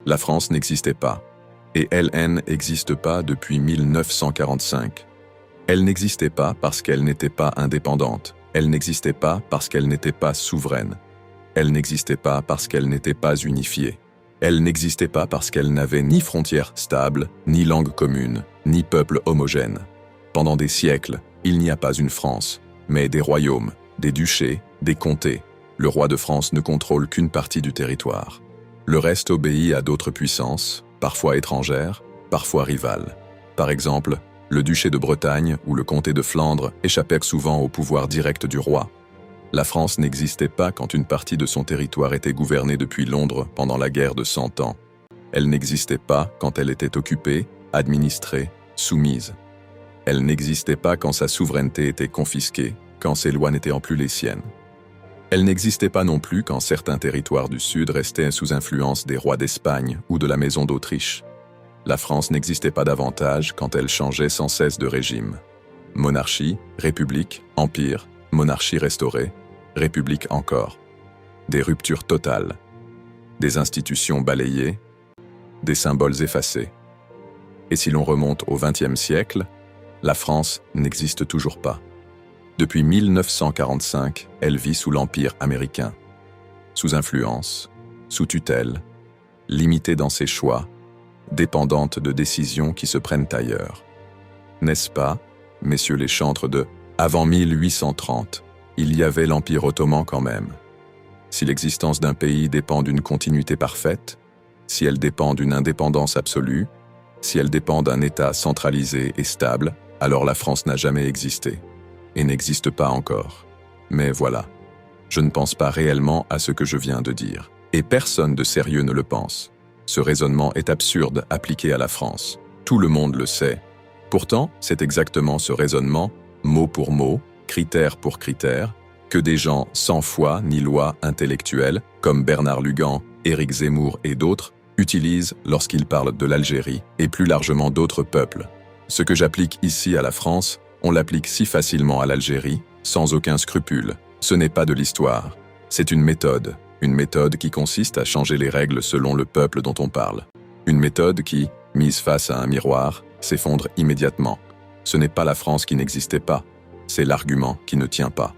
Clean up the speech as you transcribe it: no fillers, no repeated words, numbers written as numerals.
La France n'existait pas. Et elle n'existe pas depuis 1945. Elle n'existait pas parce qu'elle n'était pas indépendante. Elle n'existait pas parce qu'elle n'était pas souveraine. Elle n'existait pas parce qu'elle n'était pas unifiée. Elle n'existait pas parce qu'elle n'avait ni frontières stables, ni langue commune, ni peuple homogène. Pendant des siècles, il n'y a pas une France, mais des royaumes, des duchés, des comtés. Le roi de France ne contrôle qu'une partie du territoire. Le reste obéit à d'autres puissances, parfois étrangères, parfois rivales. Par exemple, le duché de Bretagne ou le comté de Flandre échappèrent souvent au pouvoir direct du roi. La France n'existait pas quand une partie de son territoire était gouvernée depuis Londres pendant la guerre de 100 ans. Elle n'existait pas quand elle était occupée, administrée, soumise. Elle n'existait pas quand sa souveraineté était confisquée, quand ses lois n'étaient en plus les siennes. Elle n'existait pas non plus quand certains territoires du Sud restaient sous influence des rois d'Espagne ou de la Maison d'Autriche. La France n'existait pas davantage quand elle changeait sans cesse de régime. Monarchie, république, empire, monarchie restaurée, république encore. Des ruptures totales. Des institutions balayées, des symboles effacés. Et si l'on remonte au XXe siècle, la France n'existe toujours pas. Depuis 1945, elle vit sous l'Empire américain. Sous influence, sous tutelle, limitée dans ses choix, dépendante de décisions qui se prennent ailleurs. N'est-ce pas, messieurs les chantres de « Avant 1830 », il y avait l'Empire ottoman quand même. Si l'existence d'un pays dépend d'une continuité parfaite, si elle dépend d'une indépendance absolue, si elle dépend d'un État centralisé et stable, alors la France n'a jamais existé. Et n'existe pas encore. Mais voilà, je ne pense pas réellement à ce que je viens de dire. Et personne de sérieux ne le pense. Ce raisonnement est absurde appliqué à la France. Tout le monde le sait. Pourtant, c'est exactement ce raisonnement, mot pour mot, critère pour critère, que des gens sans foi ni loi intellectuelle, comme Bernard Lugan, Éric Zemmour et d'autres, utilisent lorsqu'ils parlent de l'Algérie et plus largement d'autres peuples. Ce que j'applique ici à la France, on l'applique si facilement à l'Algérie, sans aucun scrupule. Ce n'est pas de l'histoire, c'est une méthode qui consiste à changer les règles selon le peuple dont on parle. Une méthode qui, mise face à un miroir, s'effondre immédiatement. Ce n'est pas la France qui n'existait pas, c'est l'argument qui ne tient pas.